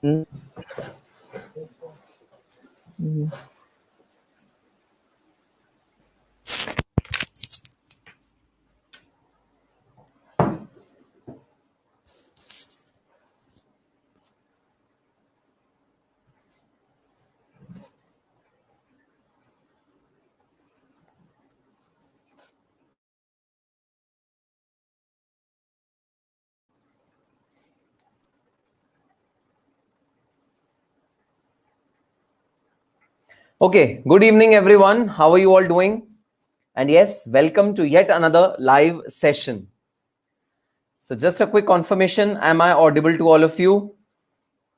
Mm. Mm. Okay, good evening, everyone. How are you all doing? And yes, welcome to yet another live session. So, just a quick confirmation, am I audible to all of you?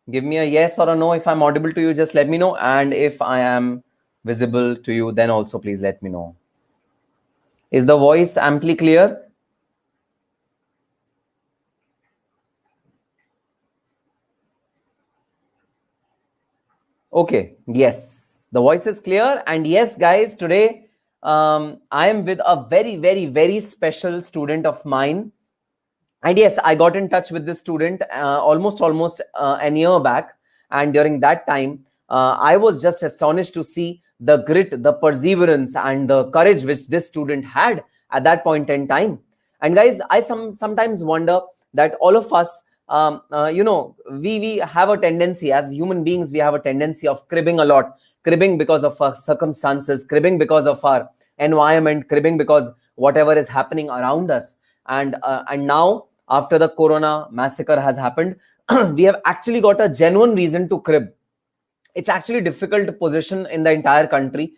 Give me a yes or a no. If I'm audible to you, just let me know. And if I am visible to you, then also please let me know. Is the voice amply clear? Okay, yes, the voice is clear. And yes, guys, today I am with a very special student of mine. And yes, I got in touch with this student almost an year back. And during that time, I was just astonished to see the grit, the perseverance, and the courage which this student had at that point in time. And guys, I sometimes wonder that all of us, we have a tendency as human beings, we have a tendency of cribbing a lot, cribbing because of our circumstances, cribbing because of our environment, cribbing because whatever is happening around us. And now, after the corona massacre has happened, we have actually got a genuine reason to crib. It's actually difficult position in the entire country,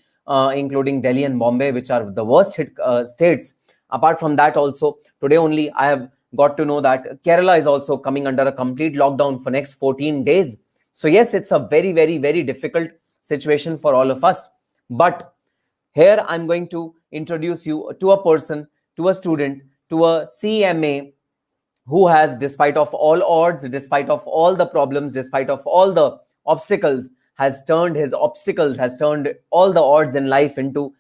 including Delhi and Bombay, which are the worst hit states. Apart from that, also today only I have got to know that Kerala is also coming under a complete lockdown for next 14 days. So yes, it's a very difficult situation for all of us. But here I'm going to introduce you to a person, to a student, to a CMA who has, despite of all odds, despite of all the problems, despite of all the obstacles, has turned his obstacles, has turned all the odds in life into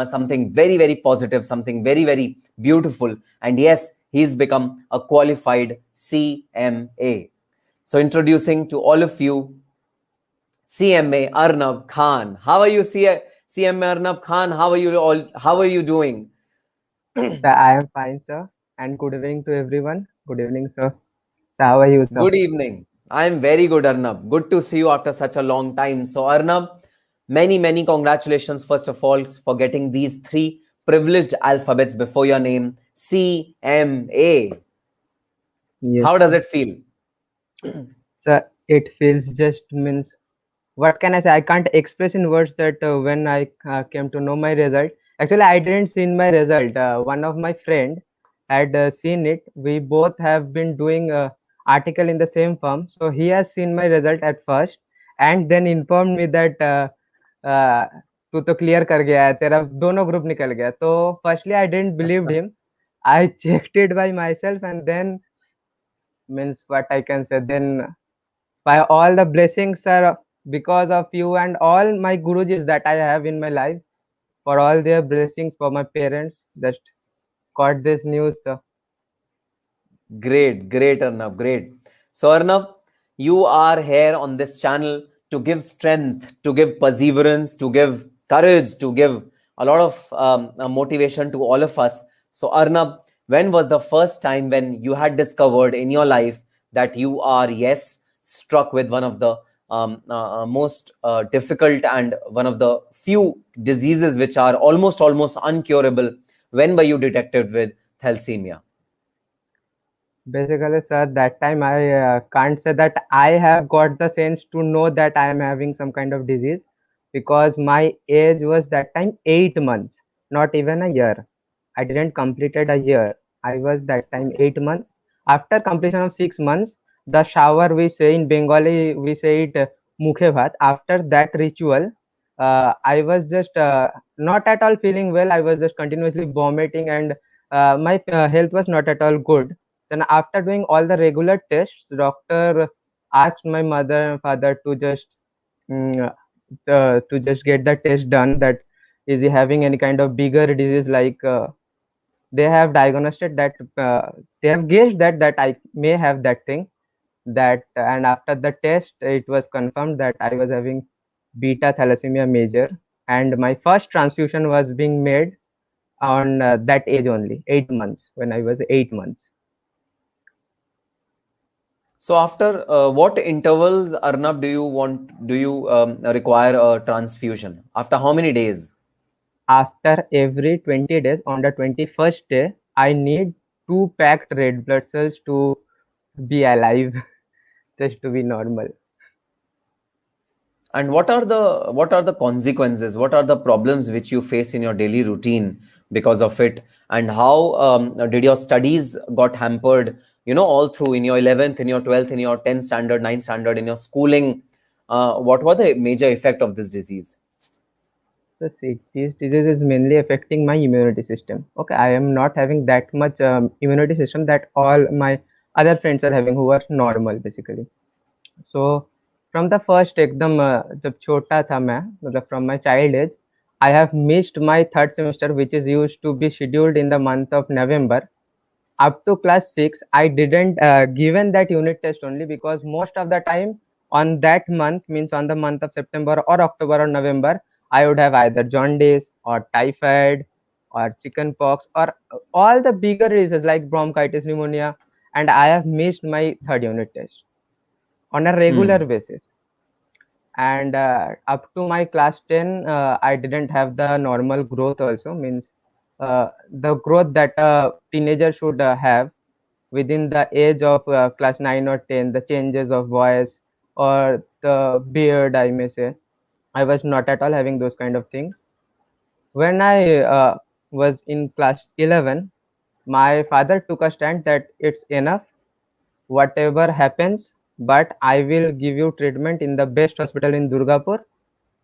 something very positive, something very beautiful. And yes, he's become a qualified CMA. So introducing to all of you, CMA Arnab Khan. How are you, CMA Arnab Khan? How are you all? How are you doing? I am fine, sir. And good evening to everyone. Good evening, sir. So how are you, sir? Good evening. I'm very good, Arnab. Good to see you after such a long time. So, Arnab, many congratulations, first of all, for getting these three privileged alphabets before your name, CMA. Yes, How does sir. it feel? Sir, it feels just means what can I say? I can't express in words that when I came to know my result. Actually, I didn't see my result. One of my friend had seen it. We both have been doing article in the same firm, so he has seen my result at first, and then informed me that तू तो clear कर गया है, तेरा दोनों group निकल गया. तो firstly I didn't believed him. I checked it by myself, and then means what I can say. Then by all the blessings, sir, because of you and all my gurujis that I have in my life, for all their blessings, for my parents, that got this news, sir. Great, Arnab, great. So, Arnab, you are here on this channel to give strength, to give perseverance, to give courage, to give a lot of motivation to all of us. So, Arnab, when was the first time when you had discovered in your life that you are, yes, struck with one of the most difficult and one of the few diseases which are almost uncurable? When were you detected with thalassemia? Basically, sir, that time I can't say that I have got the sense to know that I am having some kind of disease, because my age was that time 8 months, not even a year. I didn't completed a year. I was that time 8 months. After completion of 6 months, the shower, we say in Bengali, we say it mukhe bhat. After that ritual, I was just not at all feeling well. I was just continuously vomiting, and my health was not at all good. Then after doing all the regular tests, doctor asked my mother and father to just mm, to just get the test done, that is he having any kind of bigger disease, like they have diagnosed that they have guessed that I may have that thing. that, and after the test it was confirmed that I was having beta thalassemia major, and my first transfusion was being made on that age only, 8 months, when I was 8 months. So after what intervals, Arnab, do you require a transfusion? After how many days? After every 20 days, on the 21st day, I need 2 packed red blood cells to be alive, just to be normal. And what are the consequences? What are the problems which you face in your daily routine because of it? And how did your studies got hampered? You know, all through in your 11th, in your 12th, in your 10th standard, 9th standard, in your schooling. What were the major effect of this disease? So see, this disease is mainly affecting my immunity system. Okay, I am not having that much immunity system that all my other friends are having who are normal basically. So from the first एकदम जब छोटा था मैं, मतलब from my child age, I have missed my third semester, which is used to be scheduled in the month of November. Up to class 6, I didn't given that unit test only because most of the time on that month, means on the month of September or October or November, I would have either jaundice or typhoid or chicken pox or all the bigger diseases like bronchitis, pneumonia, and I have missed my third unit test on a regular basis. And up to my class 10, I didn't have the normal growth also, means the growth that a teenager should have within the age of class 9 or 10, the changes of voice or the beard, I may say. I was not at all having those kind of things. When I was in class 11, my father took a stand that it's enough, whatever happens, but I will give you treatment in the best hospital in Durgapur.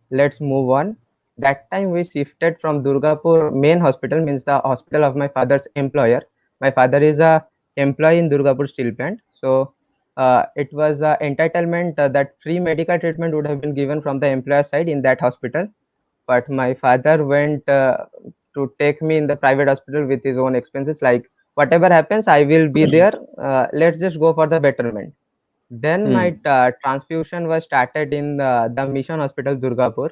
Let's move on. That time we shifted from Durgapur main hospital, means the hospital of my father's employer. My father is a employee in Durgapur steel plant. So it was a entitlement that free medical treatment would have been given from the employer side in that hospital. But my father went to take me in the private hospital with his own expenses. Like whatever happens, I will be there. Let's just go for the betterment. Then my transfusion was started in the Mission Hospital, Durgapur.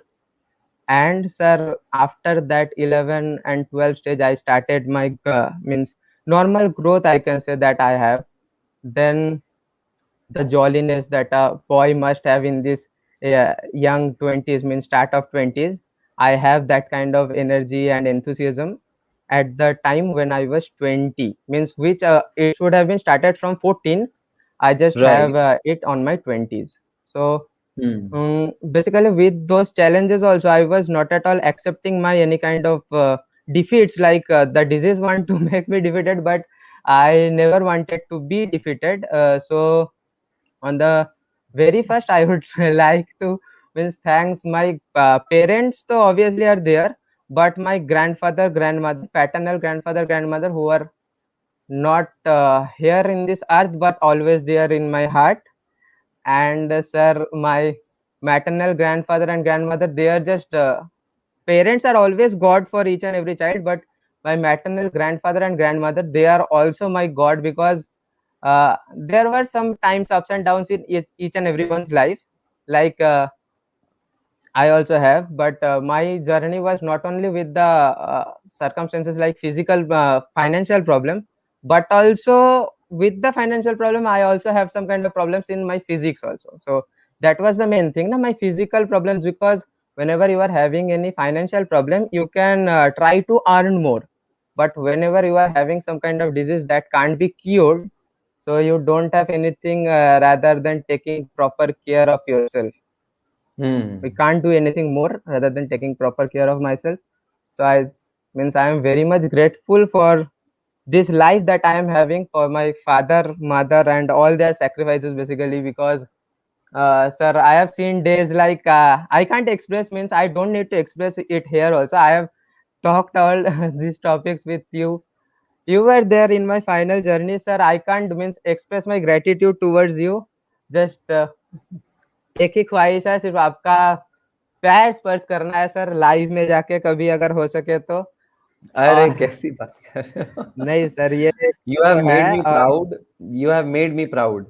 And sir, after that 11 and 12 stage, I started my means normal growth, I can say that I have. Then the jolliness that a boy must have in this young 20s, means start of 20s, I have that kind of energy and enthusiasm at the time when I was 20, means which it should have been started from 14. I just Right. have it on my 20s. So Hmm. basically with those challenges also, I was not at all accepting my any kind of defeats, like the disease want to make me defeated, but I never wanted to be defeated. So on the very first, I would like to means thanks my parents, so obviously are there, but my grandfather, grandmother, paternal grandfather, grandmother, who are not here in this earth but always there in my heart. And sir, my maternal grandfather and grandmother, they are just parents are always god for each and every child, but my maternal grandfather and grandmother, they are also my god, because there were some times ups and downs in each and everyone's life, like I also have, but my journey was not only with the circumstances like physical, financial problem, but also with the financial problem, I also have some kind of problems in my physics also. So that was the main thing, na, my physical problems, because whenever you are having any financial problem, you can try to earn more. But whenever you are having some kind of disease that can't be cured, so you don't have anything rather than taking proper care of yourself. We can't do anything more rather than taking proper care of myself. So I means I am very much grateful for this life that I am having, for my father, mother, and all their sacrifices basically, because sir, I have seen days like I can't express, means I don't need to express it here also. I have talked all these topics with you. You were there in my final journey, sir. I can't means express my gratitude towards you. Just एक ही ख्वाहिश है सिर्फ आपका पैर स्पर्श करना है sir, live में जाके कभी अगर हो सके तो। अरे और कैसी बात कर रहे हो? नहीं सर, ये You तो have है। made me और proud. You have made me proud.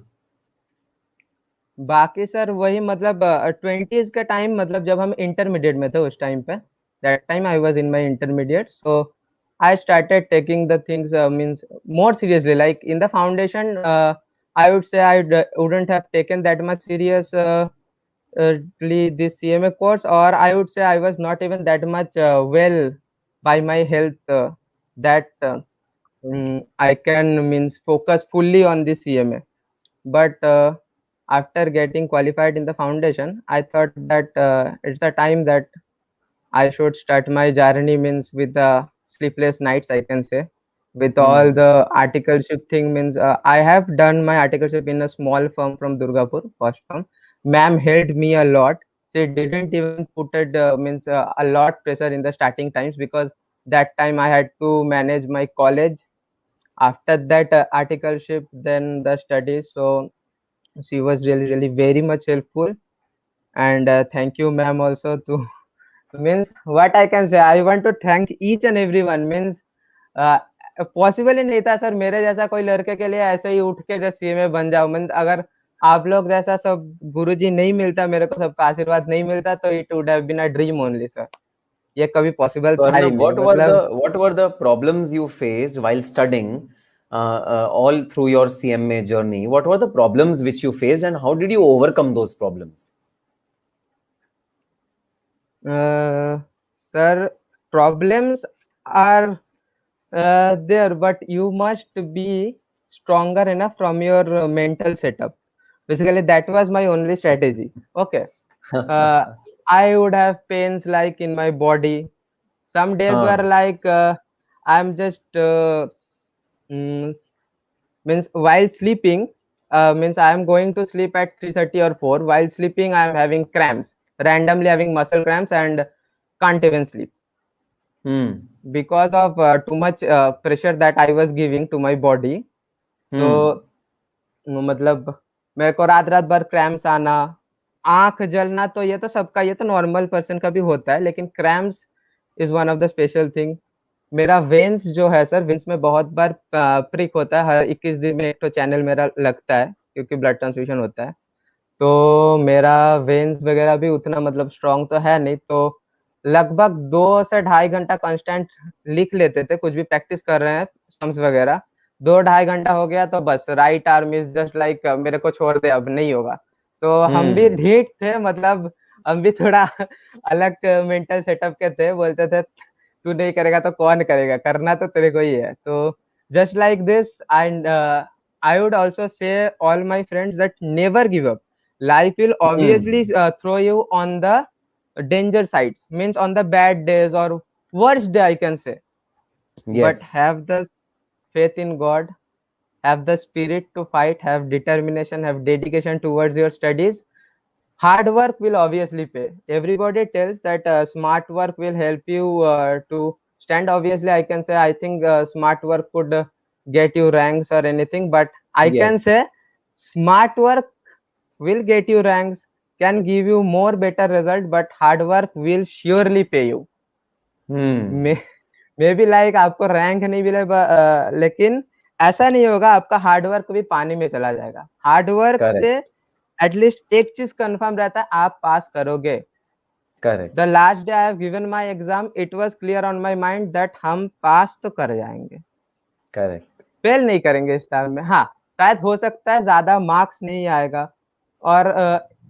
बाकी सर वही मतलब 20s का टाइम, मतलब जब हम इंटरमीडिएट में थे उस टाइम पे, that time I was in my intermediate, so I started taking the things means more seriously. Like in the foundation, I would say wouldn't have taken that much serious this CMA course, or I would say I was not even that much well by my health that I can means focus fully on the CMA. But after getting qualified in the foundation, I thought that it's the time that I should start my journey means with the sleepless nights, I can say, with all Hmm. the articleship thing means I have done my articleship in a small firm from Durgapur, first firm. Ma'am helped me a lot. She didn't even put it means a lot pressure in the starting times, because that time I had to manage my college. After that articleship, then the studies. So she was really very much helpful, and thank you, ma'am, also to means what I can say, I want to thank each and everyone means possible ही नहीं था sir मेरे जैसा कोई लड़के के लिए ऐसे ही उठ के जैसे सीएमए बन जाओ। मीन अगर आप लोग जैसा सब गुरुजी नहीं मिलता, मेरे को सबका आशीर्वाद नहीं मिलता, तो it would have been a dream only sir. ये कभी पॉसिबल So था ही Arnab, नहीं मतलब। what were the problems you faced while studying all through your CMA journey? What were the problems which you faced, and how did you overcome those problems? Sir, problems are there, but you must be stronger enough from your mental setup. Basically, that was my only strategy. Okay. Uh, I would have pains like in my body. Some days were Huh. like I'm just mm, means while sleeping, means I am going to sleep at 3:30 or 4. While sleeping, I am having cramps, randomly having muscle cramps, and can't even sleep Hmm. because of too much pressure that I was giving to my body. Hmm. So मतलब मेरे को रात रात भर cramps आना, आंख जलना, तो ये तो सबका, ये तो नॉर्मल पर्सन का भी होता है, लेकिन cramps is one of the special thing. मेरा वेन्स जो है सर, वेन्स में बहुत बार प्रिक होता है, हर 21 दिन में एक तो चैनल मेरा लगता है, क्योंकि ब्लड ट्रांसफ्यूजन होता है। तो मेरा वेन्स वगैरह भी उतना मतलब स्ट्रांग तो है नहीं, तो लगभग 2 से ढाई घंटा कांस्टेंट लिख लेते थे, कुछ भी प्रैक्टिस कर रहे हैं सम्स वगैरह, 2 ढाई घंटा हो गया तो बस right arm is just like मेरे को छोड़ दे, अब नहीं होगा। तो हम भी Hmm. ढीठ थे मतलब, हम भी थोड़ा अलग मेंटल सेटअप के थे, बोलते थे तू नहीं करेगा तो कौन करेगा, करना तो तेरे को ही है। तो just like this, and I would also say all my friends that never give up. Life will obviously Hmm. throw you on the danger sides, means on the bad days or worst day, I can say. But Yes. have the faith in God, have the spirit to fight, have determination, have dedication towards your studies. Hard work will obviously pay. Everybody tells that smart work will help you to stand. Obviously, I can say I think smart work could get you ranks or anything, but I can Yes. say smart work will get you ranks, can give you more better result, but hard work will surely pay you. Hmm. May be like आपको rank नहीं मिले, लेकिन ऐसा नहीं होगा आपका hard work भी पानी में चला जाएगा। हार्ड वर्क से Correct. एटलीस्ट एक चीज कंफर्म रहता है, आप पास करोगे। The Correct. Last day I have given my exam, it was clear on my mind that हम पास तो कर जाएंगे, Correct. फेल नहीं करेंगे इस टाइम में। हाँ, शायद हो सकता है ज्यादा मार्क्स नहीं आएगा, और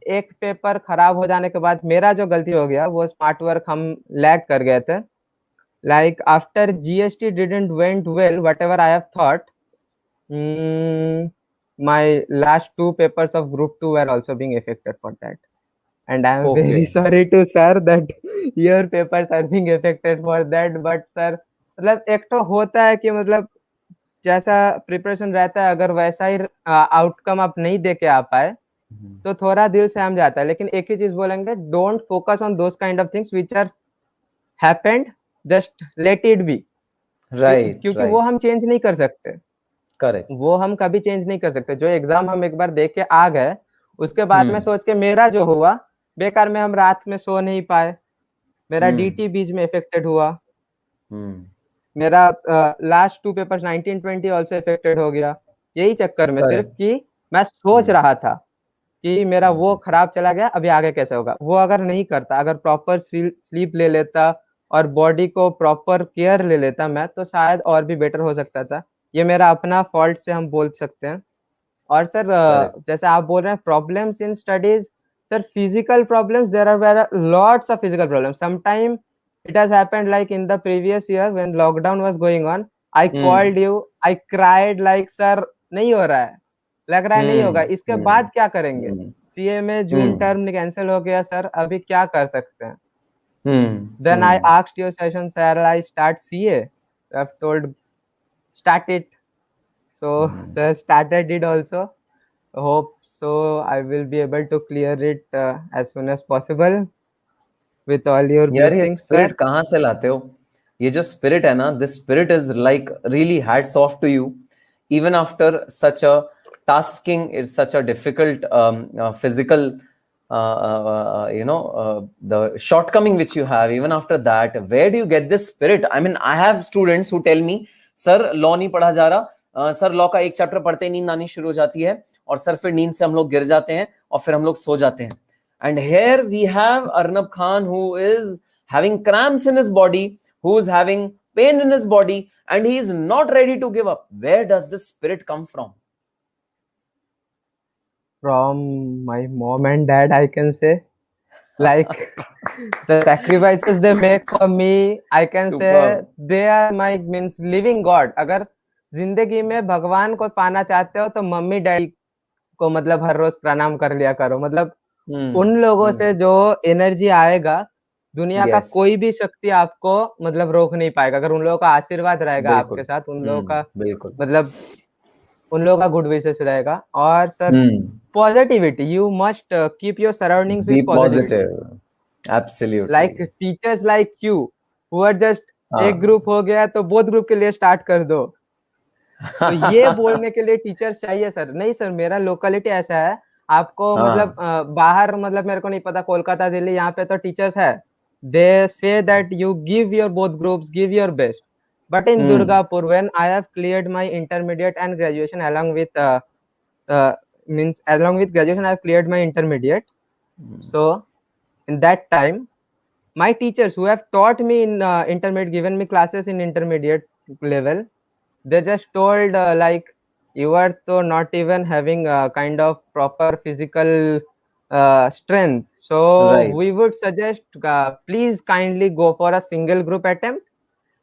एक पेपर खराब हो जाने के बाद मेरा जो गलती हो गया वो स्मार्ट वर्क हम लैग कर गए थे। Like after GST didn't went well what ever I have thought, my last two papers of group 2 were also being affected for that, and I am very Okay. sorry to sir that your papers are being affected for that, but sir मतलब एक तो होता है कि मतलब जैसा preparation रहता है, अगर वैसा ही आउटकम आप नहीं दे के आ पाए Mhm. तो थोड़ा दिल सहम जाता है। लेकिन एक ही चीज बोलेंगे, don't focus on those kind of things which are happened, just let it be. Right. क्योंकि वो Right. हम चेंज नहीं कर सकते, Correct. वो हम कभी चेंज नहीं कर सकते। जो एग्जाम हम एक बार देख के आ गए, उसके बाद में Hmm. सोच के मेरा जो हुआ बेकार में, हम रात में सो नहीं पाए, मेरा Hmm. डीटी बीच में इफेक्टेड हुआ, Hmm. मेरा last two papers 1920 also affected हो गया, यही चक्कर में सिर्फ Correct. कि मैं सोच Hmm. रहा था। कि मेरा वो खराब चला गया, अभी आगे कैसे होगा। वो अगर नहीं करता, अगर प्रॉपर स्लीप ले लेता और बॉडी को प्रॉपर केयर ले लेता मैं, तो शायद और भी बेटर हो सकता था। ये मेरा अपना फॉल्ट से हम बोल सकते हैं। और सर करेक्ट। जैसे आप बोल रहे हैं problems in studies, sir physical problems, there are lots of physical problems. Sometime it has happened like in the previous year when lockdown was going on, I called you, I cried like sir नहीं हो रहा है, लग रहा है नहीं होगा, इसके बाद क्या करेंगे। सीए में जून टर्म कैंसिल हो गया सर, अभी क्या कर सकते हैं। Then I asked your session, sir, I start CA. You have told start it. So sir started it also. Hope so I will be able to clear it as soon as possible with all your यार ये blessings, sir. Spirit कहाँ से लाते हो? ये जो spirit है ना, this spirit is like really hats off to you, even after such a tasking, it's such a difficult physical the shortcoming which you have. Even after that, where do you get this spirit? I mean, I have students who tell me, sir law नहीं पढ़ा जा रहा, sir law का एक chapter पढ़ते ही नींद आनी शुरू हो जाती है, और सर फिर नींद से हम लोग गिर जाते हैं और फिर हम लोग सो जाते हैं. And here we have Arnab Khan, who is having cramps in his body, who is having pain in his body, and he is not ready to give up. Where does this spirit come from? From my mom and dad, I can say. Like the sacrifices they make for me, I can say they are my means living God. अगर जिंदगी में भगवान को पाना चाहते हो तो mummy daddy को मतलब हर रोज प्रणाम कर लिया करो। मतलब उन लोगों से जो एनर्जी आएगा, दुनिया का कोई भी शक्ति आपको मतलब रोक नहीं पाएगा। अगर उन लोगों का आशीर्वाद रहेगा आपके साथ, उन लोगों का मतलब उन लोगों का गुड विशेस रहेगा। और sir positivity, you must keep your surroundings with positivity. Absolutely. Like teachers like you who are just एक ग्रुप हो गया तो बोथ ग्रुप के लिए स्टार्ट कर दो। तो ये बोलने के लिए टीचर्स चाहिए सर। नहीं सर, मेरा लोकेलिटी ऐसा है, आपको मतलब बाहर मतलब मेरे को नहीं पता, कोलकाता दिल्ली यहाँ पे तो टीचर्स है, they say that you give your both groups, give your best. But in Durgapur, when I have cleared my intermediate and graduation along with graduation, I have cleared my intermediate. So in that time, my teachers who have taught me in intermediate, given me classes in intermediate level, they just told like, you are so not even having kind of proper physical strength. So we would suggest please kindly go for a single group attempt.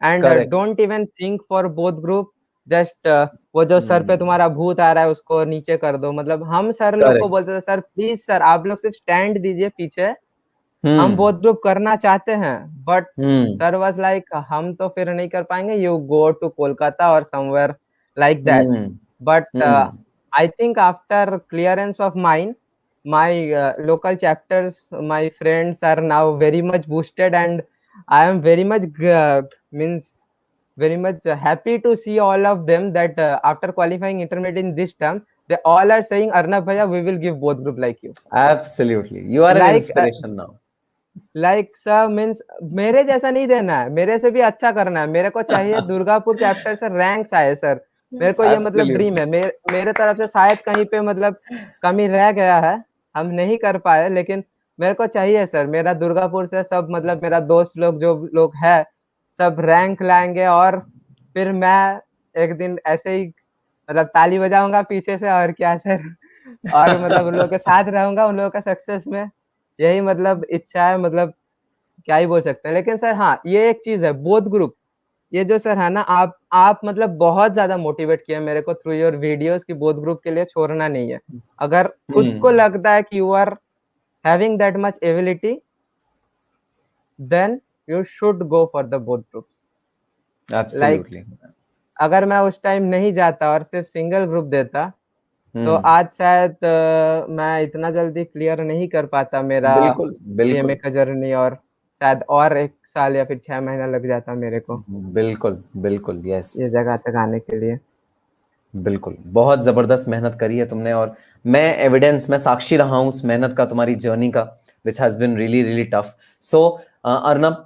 And don't even think for both group. Just वो जो sir पे तुम्हारा भूत आ रहा है उसको नीचे कर दो। मतलब हम सर लोग को बोलते थे, सर प्लीज सर आप लोग सिर्फ स्टैंड दीजिए पीछे, हम बोथ ग्रुप करना चाहते हैं। बट सर वाज लाइक हम तो फिर नहीं कर पाएंगे, यू गो टू कोलकाता और somewhere like that. But I think after clearance of mine, my local chapters, my friends are now very much boosted, and I am very much very much happy to see all of them that after qualifying intermediate in this term, they all are saying, Arnab bhaiya, we will give both group like you. Absolutely, you are like, an inspiration now. Like sir means मेरे जैसा नहीं देना है, मेरे से भी अच्छा करना है। मेरे को चाहिए दुर्गापुर चैप्टर से रैंक्स आए सर। मेरे को ये मतलब ड्रीम है। मेरे तरफ से शायद कहीं पे मतलब कमी रह गया है, हम नहीं कर पाए, लेकिन मेरे को चाहिए सर मेरा दुर्गापुर से सब मतलब मेरा दोस्त लोग जो लोग है सब रैंक लाएंगे, और फिर मैं एक दिन ऐसे ही मतलब ताली बजाऊंगा पीछे से, और क्या सर, और मतलब उन लोगों के साथ रहूंगा उन लोगों का सक्सेस में। यही मतलब इच्छा है, मतलब क्या ही बोल सकते हैं। लेकिन सर हाँ, ये एक चीज है, बोथ ग्रुप, ये जो सर है ना, आप मतलब बहुत ज्यादा मोटिवेट किया मेरे को थ्रू योर वीडियोस कि बोथ ग्रुप के लिए छोड़ना नहीं है। अगर खुद को लगता है कि you are having that much ability, then you should go for the both groups. Absolutely. अगर मैं उस टाइम नहीं जाता और सिर्फ सिंगल ग्रुप देता तो आज शायद मैं इतना जल्दी क्लियर नहीं कर पाता मेरा सीएमए का जर्नी, और शायद और 1 साल या फिर 6 महीना लग जाता मेरे को। बिल्कुल बिल्कुल, यस, ये जगह तक आने के लिए। बिल्कुल, बहुत जबरदस्त मेहनत करी है तुमने, और मैं एविडेंस, मैं साक्षी रहा हूँ उस मेहनत का, तुम्हारी जर्नी का, which has been really really tough. So Arnab,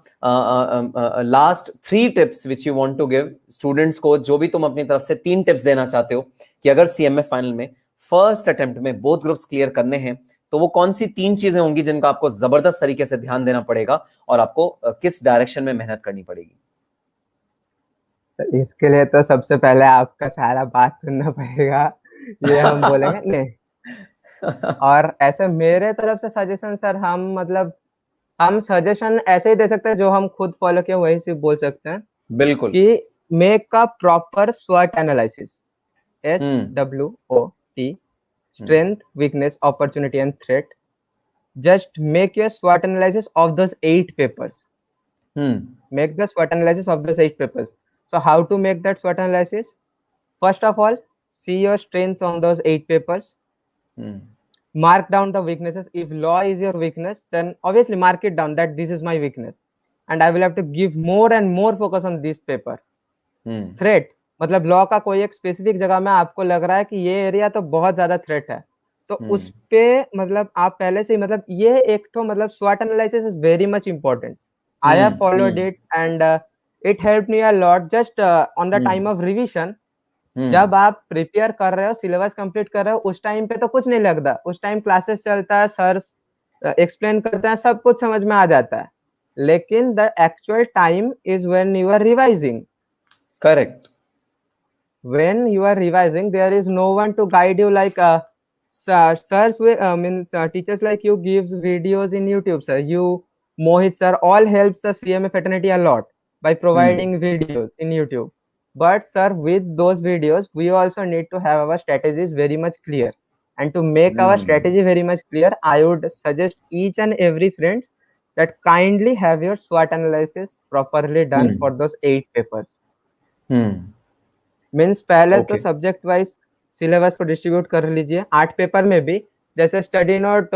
last 3 tips which you want to give students को, जो भी तुम अपनी तरफ से 3 टिप्स देना चाहते हो कि अगर सीएमए फाइनल में फर्स्ट अटेम्प्ट में बोथ ग्रुप्स क्लियर करने हैं, तो वो कौन सी 3 चीजें होंगी जिनका आपको जबरदस्त तरीके से ध्यान देना पड़ेगा और आपको किस डायरेक्शन में मेहनत करनी पड़ेगी? तो इसके लिए तो सबसे पहले आपका सारा बात सुनना पड़ेगा, ये हम बोलेंगे नहीं। और ऐसे मेरे तरफ से सजेशन सर, हम सजेशन ऐसे ही दे सकते हैं जो हम खुद फॉलो किए वही सिर्फ बोल सकते हैं बिल्कुल। कि मेक अ प्रॉपर स्वॉट analysis, SWOT, strength, weakness, opportunity and threat. Just make your SWOT analysis of those 8 papers. Make the SWOT analysis of those 8 papers. So how to make that SWOT analysis? First of all, see your strengths on those 8 papers. Mark down the weaknesses. If law is your weakness, then obviously mark it down that this is my weakness and I will have to give more and more focus on this paper. Threat, मतलब law का कोई एक specific जगह में आपको लग रहा है कि ये एरिया तो बहुत ज्यादा थ्रेट है, तो उस पे मतलब आप पहले से मतलब ये एक तो मतलब SWOT analysis is very much important. I have followed it and it help me a lot just on the time of revision. जब आप प्रिपेयर कर रहे हो, सिलेबस कंप्लीट कर रहे हो, उस टाइम पे तो कुछ नहीं लगता, उस टाइम क्लासेस चलता है, सर एक्सप्लेन करते हैं, सब कुछ समझ में आ जाता है. लेकिन the actual time is when you are revising. Correct. When you are revising, there is no one to guide you like sirs means teachers like you gives videos in YouTube, sir. You, Mohit sir, all helps the CMA fraternity a lot by providing videos in YouTube. But sir, with those videos, we also need to have our strategies very much clear. And to make our strategy very much clear, I would suggest each and every friends that kindly have your SWOT analysis properly done for those 8 papers. Means पहले तो subject wise syllabus को distribute कर लीजिए 8 paper में भी. जैसे study note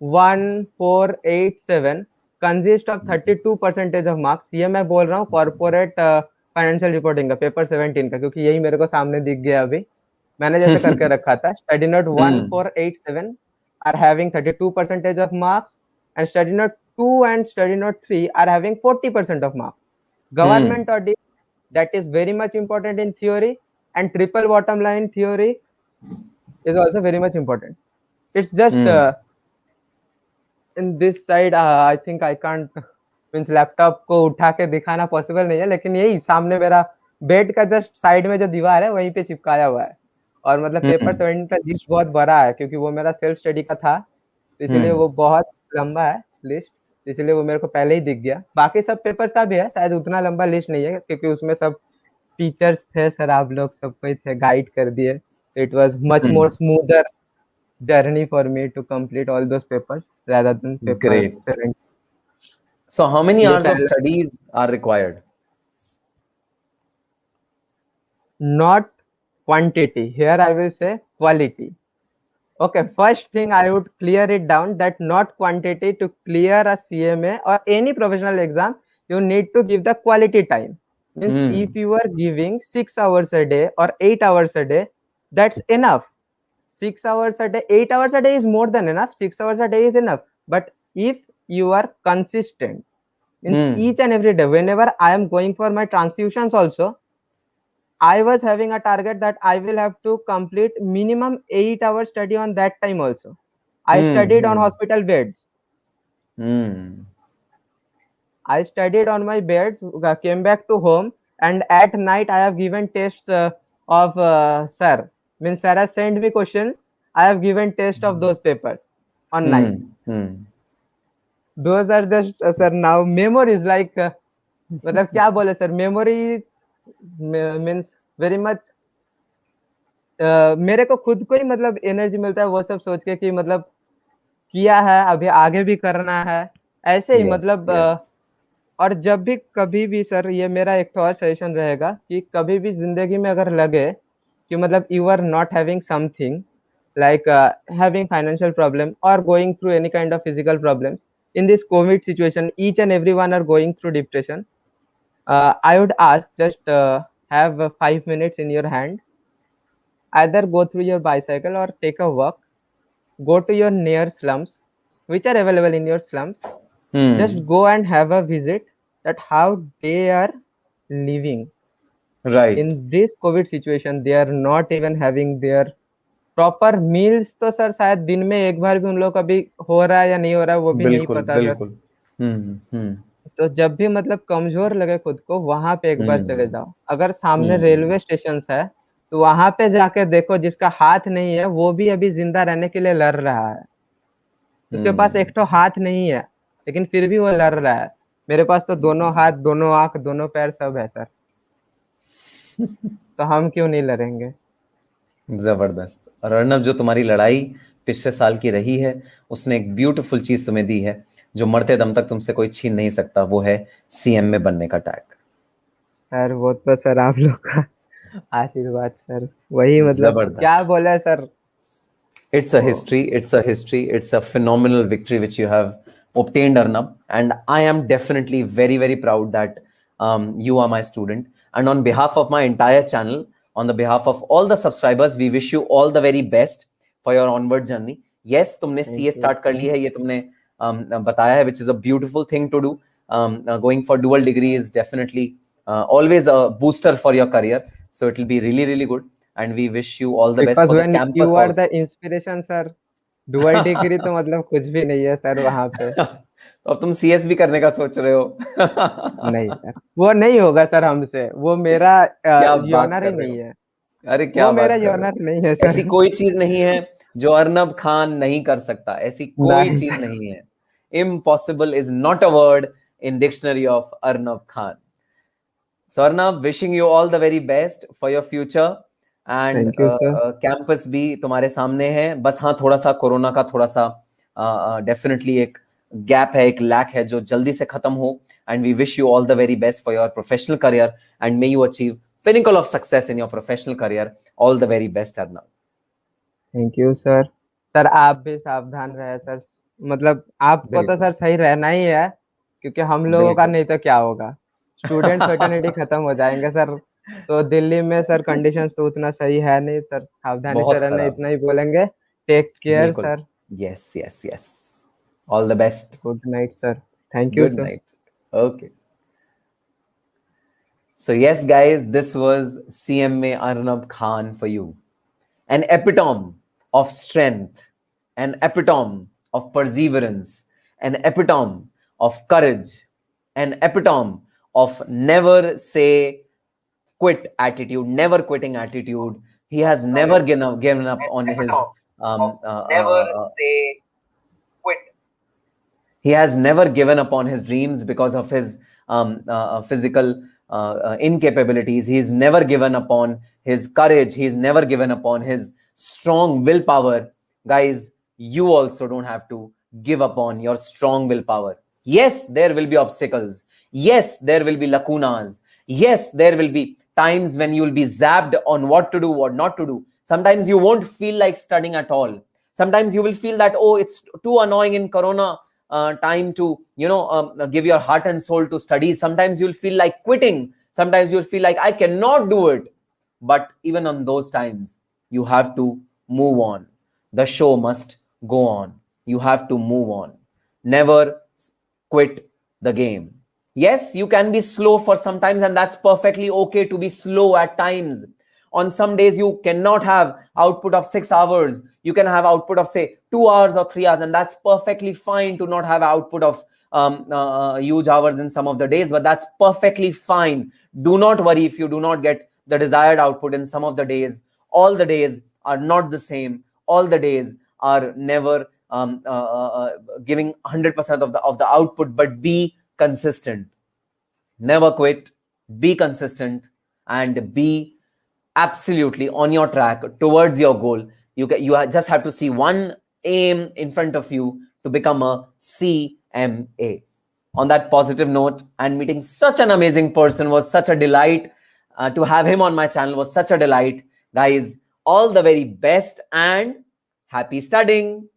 1487 consist of 32% of marks. ये मैं बोल रहा हूँ कॉर्पोरेट फाइनेंशियल रिपोर्टिंग का पेपर 17 का, क्योंकि यही मेरे को सामने दिख गया अभी, मैंने जैसे करके रखा था. Study note 1487 are having 32% of marks and study note 2 and study note 3 are having 40% of marks. Government audit, that is very much important in theory, and triple bottom line theory is also very much important. It's just in this side I think I can't means laptop को उठा के दिखाना possible नहीं है, लेकिन यही सामने मेरा बेड का जस्ट साइड में जो दीवार है वहीं पे चिपकाया हुआ है. और मतलब पेपर 17 का लिस्ट बहुत बड़ा है क्योंकि वो मेरा सेल्फ स्टडी का था, इसलिए वो बहुत लंबा है लिस्ट, इसलिए वो मेरे को पहले ही दिख गया. बाकी सब पेपर्स का भी है, शायद उतना लंबा लिस्ट नहीं है क्योंकि उसमें सब टीचर्स थे, सर आप लोग सब कोई थे, गाइड कर दिए. It was much more smoother journey for me to complete all those papers rather than paper 7. So how many hours of studies are required? Not quantity, here I will say quality. Okay, first thing I would clear it down that not quantity. To clear a CMA or any professional exam, you need to give the quality time. Means if you are giving 6 hours a day or 8 hours a day, that's enough. 6 hours a day, 8 hours a day is more than enough. 6 hours a day is enough. But if you are consistent, means each and every day, whenever I am going for my transfusions also, I was having a target that I will have to complete minimum 8 hours study on that time also. I studied on hospital beds. I studied on my beds, came back to home, and at night I have given tests of sir. Means sir has sent me questions, I have given test of those papers on night. Those are just sir now memories like मतलब क्या बोले sir, memory means very much मेरे को खुद को ही मतलब energy मिलता है वो सब सोच के कि मतलब किया है, अभी आगे भी करना है, ऐसे ही मतलब और जब भी कभी भी सर, ये मेरा एक और सजेशन रहेगा कि कभी भी जिंदगी में अगर लगे कि मतलब you are not having something like having financial problem or going through any kind of physical problems in this COVID situation, each and everyone are going through depression. I would ask just have 5 minutes in your hand, either go through your bicycle or take a walk, go to your near slums which are available in your slums. Just go and have a visit that how they are living. Right. In this COVID situation, they are not even having their proper meals तो sir शायद दिन में एक बार भी उन लोग का भी हो रहा है या नहीं हो रहा है वो भी नहीं बिल्कुल पता सर। बिल्कुल। हम्म। तो जब भी मतलब कमजोर लगे खुद को वहां पे एक बार चले हम्म जाओ, अगर सामने हम्म रेलवे स्टेशन है तो वहां पे जाके देखो, जिसका हाथ नहीं है वो भी अभी जिंदा रहने के लिए लड़ रहा है। उसके पास हम्म। एक तो हाथ नहीं है लेकिन फिर भी वो लड़ रहा है। मेरे पास तो दोनों हाथ, दोनों आंख, दोनों पैर सब है सर, तो हम क्यों नहीं लड़ेंगे। जबरदस्त। और अर्नब, जो तुम्हारी लड़ाई पिछले साल की रही है, उसने एक ब्यूटीफुल चीज तुम्हें दी है जो मरते दम तक तुमसे कोई छीन नहीं सकता, वो है सीएम में बनने का टैग। सर वो तो सर आप लोग का आशीर्वाद सर, वही मतलब क्या जबरदस्त। बोले सर। It's a वो history. It's a history. It's a phenomenal victory which you have obtained, Arnab. And I am definitely very, very proud that you are my student. And on behalf of my entire channel, on the behalf of all the subscribers, we wish you all the very best for your onward journey. Yes, तुमने thank CA you start कर sir. ली है, ये तुमने बताया है, which is a beautiful thing to do. Going for dual degree is definitely always a booster for your career. So it will be really, really good. And we wish you all the best because for the when you campus are the also. Inspiration sir, dual degree तो मतलब कुछ भी नहीं है sir वहां पे। तो अब तुम सीएस भी करने का सोच रहे हो? नहीं सर, वो नहीं होगा सर हमसे, वो मेरा क्या बात योनर ही कर रहे नहीं हो? है। अरे वो क्या मेरा बात कर रहे योनर नहीं है हो? सर। ऐसी कोई चीज नहीं है जो अर्नब खान नहीं कर सकता, ऐसी कोई नहीं चीज सर। नहीं है। Impossible is not a word in dictionary of Arnab Khan. So Arnab, wishing you all the very best for your future. And thank you sir. Campus भी तुम्हारे सामने है, बस हाँ थोड़ा सा कोरोना का थोड़ा सा डेफिनेटली एक गैप है, एक लैक है जो जल्दी से खत्म हो। And we wish you all the very best for your professional career and may you achieve pinnacle of success in your professional career. All the very best Arnab. Thank you sir. Sir आप भी सावधान रहे sir, मतलब आपको तो बिल्कुल sir सही रहना ही है, क्योंकि हम लोगों का बिल्कुल। नहीं तो क्या होगा। स्टूडेंट फर्टर्निटी खत्म हो जाएंगे सर। तो दिल्ली में सर कंडीशंस तो उतना सही है नहीं सर, सावधानी से बहुत रहना, खराब। इतना ही बोलेंगे। टेक केयर बिल्कुल। Sir. Yes yes yes. All the best. Good night sir. Thank you good sir. Night. Okay. So yes, guys, this was CMA Arnab Khan for you. An epitome of strength, an epitome of perseverance, an epitome of courage, an epitome of never say quit attitude, never quitting attitude. He has never given up on his never say quit. he has never given up on his dreams because of his physical incapabilities. He's never given up on his courage. He's never given up on his strong willpower. Guys, you also don't have to give up on your strong willpower. Yes, there will be obstacles. Yes, there will be lacunas. Yes, there will be times when you will be zapped on what to do, what not to do. Sometimes you won't feel like studying at all. Sometimes you will feel that, oh, it's too annoying in Corona time to give your heart and soul to studies. Sometimes you'll feel like quitting. Sometimes you'll feel like I cannot do it. But even on those times, you have to move on. The show must go on. You have to move on. Never quit the game. Yes, you can be slow for some times, and that's perfectly okay to be slow at times. On some days, you cannot have output of 6 hours. You can have output of, say, 2 hours or 3 hours, and that's perfectly fine to not have output of huge hours in some of the days, but that's perfectly fine. Do not worry if you do not get the desired output in some of the days. All the days are not the same. All the days are never giving 100% of the output, but be consistent. Never quit. Be consistent and be absolutely on your track towards your goal. You just have to see one aim in front of you to become a CMA. On that positive note, and meeting such an amazing person was such a delight. To have him on my channel was such a delight. Guys, all the very best and happy studying.